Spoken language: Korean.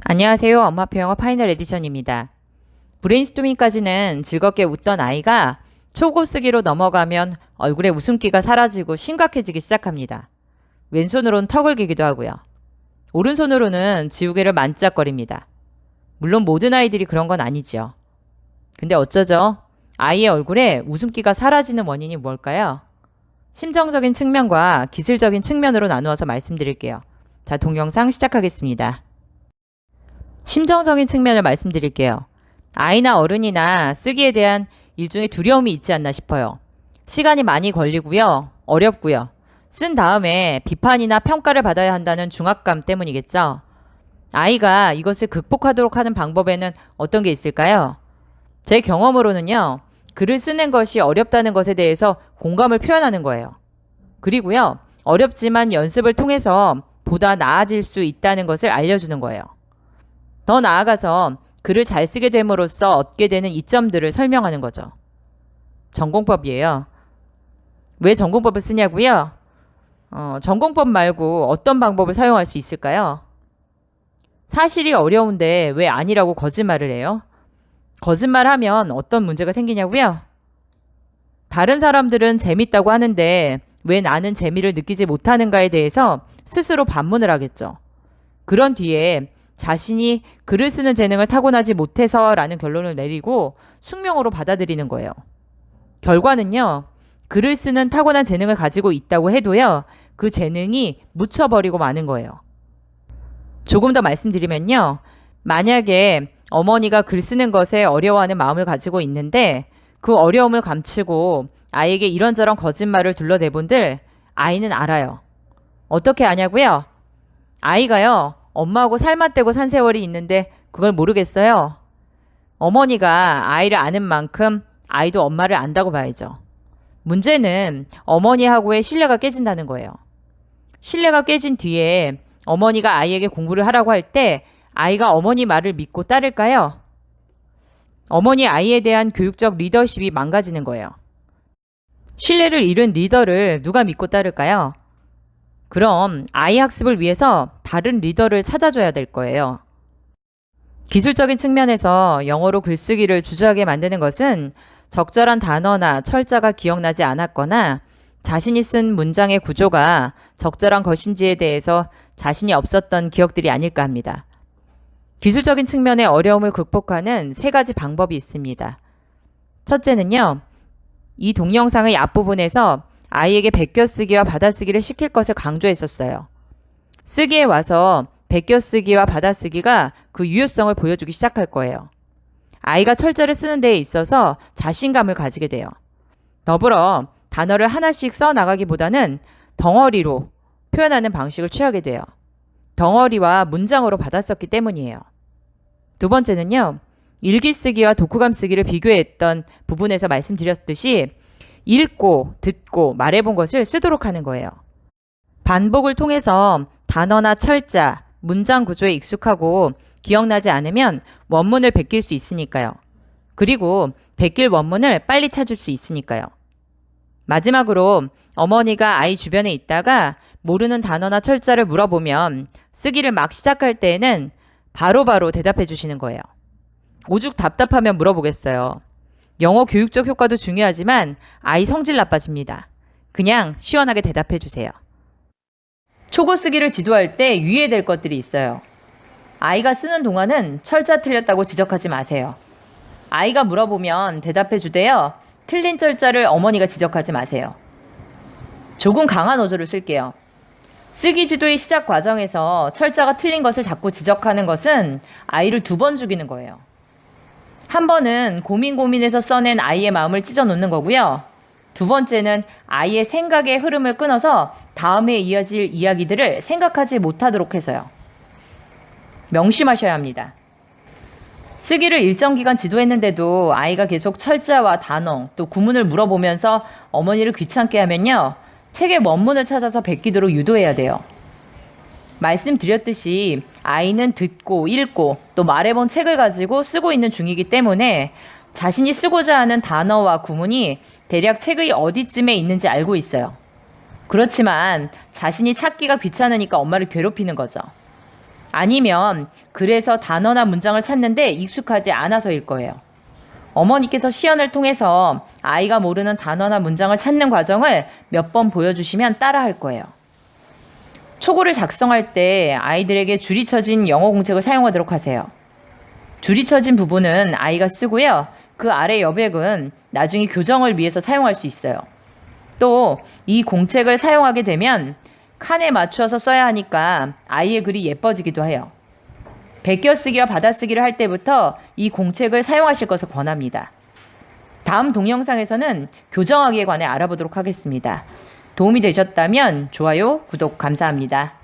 안녕하세요. 엄마표 영어 파이널 에디션입니다. 브레인스토밍까지는 즐겁게 웃던 아이가 초고 쓰기로 넘어가면 얼굴에 웃음기가 사라지고 심각해지기 시작합니다. 왼손으로는 턱을 기기도 하고요. 오른손으로는 지우개를 만짝거립니다. 물론 모든 아이들이 그런 건 아니죠. 근데 어쩌죠? 아이의 얼굴에 웃음기가 사라지는 원인이 뭘까요? 심정적인 측면과 기술적인 측면으로 나누어서 말씀드릴게요. 자, 동영상 시작하겠습니다. 심정적인 측면을 말씀드릴게요. 아이나 어른이나 쓰기에 대한 일종의 두려움이 있지 않나 싶어요. 시간이 많이 걸리고요. 어렵고요. 쓴 다음에 비판이나 평가를 받아야 한다는 중압감 때문이겠죠. 아이가 이것을 극복하도록 하는 방법에는 어떤 게 있을까요? 제 경험으로는요. 글을 쓰는 것이 어렵다는 것에 대해서 공감을 표현하는 거예요. 그리고요. 어렵지만 연습을 통해서 보다 나아질 수 있다는 것을 알려주는 거예요. 더 나아가서 글을 잘 쓰게 됨으로써 얻게 되는 이점들을 설명하는 거죠. 전공법이에요. 왜 전공법을 쓰냐고요? 전공법 말고 어떤 방법을 사용할 수 있을까요? 사실이 어려운데 왜 아니라고 거짓말을 해요? 거짓말하면 어떤 문제가 생기냐고요? 다른 사람들은 재밌다고 하는데 왜 나는 재미를 느끼지 못하는가에 대해서 스스로 반문을 하겠죠. 그런 뒤에 자신이 글을 쓰는 재능을 타고나지 못해서라는 결론을 내리고 숙명으로 받아들이는 거예요. 결과는요. 글을 쓰는 타고난 재능을 가지고 있다고 해도요. 그 재능이 묻혀버리고 마는 거예요. 조금 더 말씀드리면요. 만약에 어머니가 글 쓰는 것에 어려워하는 마음을 가지고 있는데 그 어려움을 감추고 아이에게 이런저런 거짓말을 둘러대본들 아이는 알아요. 어떻게 아냐고요? 아이가요. 엄마하고 살맛대고 산 세월이 있는데 그걸 모르겠어요. 어머니가 아이를 아는 만큼 아이도 엄마를 안다고 봐야죠. 문제는 어머니하고의 신뢰가 깨진다는 거예요. 신뢰가 깨진 뒤에 어머니가 아이에게 공부를 하라고 할 때 아이가 어머니 말을 믿고 따를까요? 어머니 아이에 대한 교육적 리더십이 망가지는 거예요. 신뢰를 잃은 리더를 누가 믿고 따를까요? 그럼 아이 학습을 위해서 다른 리더를 찾아줘야 될 거예요. 기술적인 측면에서 영어로 글쓰기를 주저하게 만드는 것은 적절한 단어나 철자가 기억나지 않았거나 자신이 쓴 문장의 구조가 적절한 것인지에 대해서 자신이 없었던 기억들이 아닐까 합니다. 기술적인 측면의 어려움을 극복하는 3가지 방법이 있습니다. 첫째는요. 이 동영상의 앞부분에서 아이에게 베껴쓰기와 받아쓰기를 시킬 것을 강조했었어요. 쓰기에 와서 베껴쓰기와 받아쓰기가 그 유효성을 보여주기 시작할 거예요. 아이가 철자를 쓰는 데에 있어서 자신감을 가지게 돼요. 더불어 단어를 하나씩 써나가기보다는 덩어리로 표현하는 방식을 취하게 돼요. 덩어리와 문장으로 받아썼기 때문이에요. 두 번째는요. 일기쓰기와 독후감 쓰기를 비교했던 부분에서 말씀드렸듯이 읽고 듣고 말해본 것을 쓰도록 하는 거예요. 반복을 통해서 단어나 철자, 문장 구조에 익숙하고 기억나지 않으면 원문을 베낄 수 있으니까요. 그리고 베낄 원문을 빨리 찾을 수 있으니까요. 마지막으로 어머니가 아이 주변에 있다가 모르는 단어나 철자를 물어보면 쓰기를 막 시작할 때에는 바로바로 대답해 주시는 거예요. 오죽 답답하면 물어보겠어요. 영어 교육적 효과도 중요하지만 아이 성질 나빠집니다. 그냥 시원하게 대답해 주세요. 초고 쓰기를 지도할 때 유의해야 될 것들이 있어요. 아이가 쓰는 동안은 철자 틀렸다고 지적하지 마세요. 아이가 물어보면 대답해 주되요. 틀린 철자를 어머니가 지적하지 마세요. 조금 강한 어조를 쓸게요. 쓰기 지도의 시작 과정에서 철자가 틀린 것을 자꾸 지적하는 것은 아이를 2번 죽이는 거예요. 한 번은 고민해서 써낸 아이의 마음을 찢어놓는 거고요. 2번째는 아이의 생각의 흐름을 끊어서 다음에 이어질 이야기들을 생각하지 못하도록 해서요. 명심하셔야 합니다. 쓰기를 일정 기간 지도했는데도 아이가 계속 철자와 단어 또 구문을 물어보면서 어머니를 귀찮게 하면요. 책의 원문을 찾아서 베끼도록 유도해야 돼요. 말씀드렸듯이 아이는 듣고 읽고 또 말해본 책을 가지고 쓰고 있는 중이기 때문에 자신이 쓰고자 하는 단어와 구문이 대략 책의 어디쯤에 있는지 알고 있어요. 그렇지만 자신이 찾기가 귀찮으니까 엄마를 괴롭히는 거죠. 아니면 그래서 단어나 문장을 찾는데 익숙하지 않아서일 거예요. 어머니께서 시연을 통해서 아이가 모르는 단어나 문장을 찾는 과정을 몇 번 보여주시면 따라할 거예요. 초고를 작성할 때 아이들에게 줄이 쳐진 영어 공책을 사용하도록 하세요. 줄이 쳐진 부분은 아이가 쓰고요. 그 아래 여백은 나중에 교정을 위해서 사용할 수 있어요. 또 이 공책을 사용하게 되면 칸에 맞춰서 써야 하니까 아이의 글이 예뻐지기도 해요. 베껴쓰기와 받아쓰기를 할 때부터 이 공책을 사용하실 것을 권합니다. 다음 동영상에서는 교정하기에 관해 알아보도록 하겠습니다. 도움이 되셨다면 좋아요, 구독 감사합니다.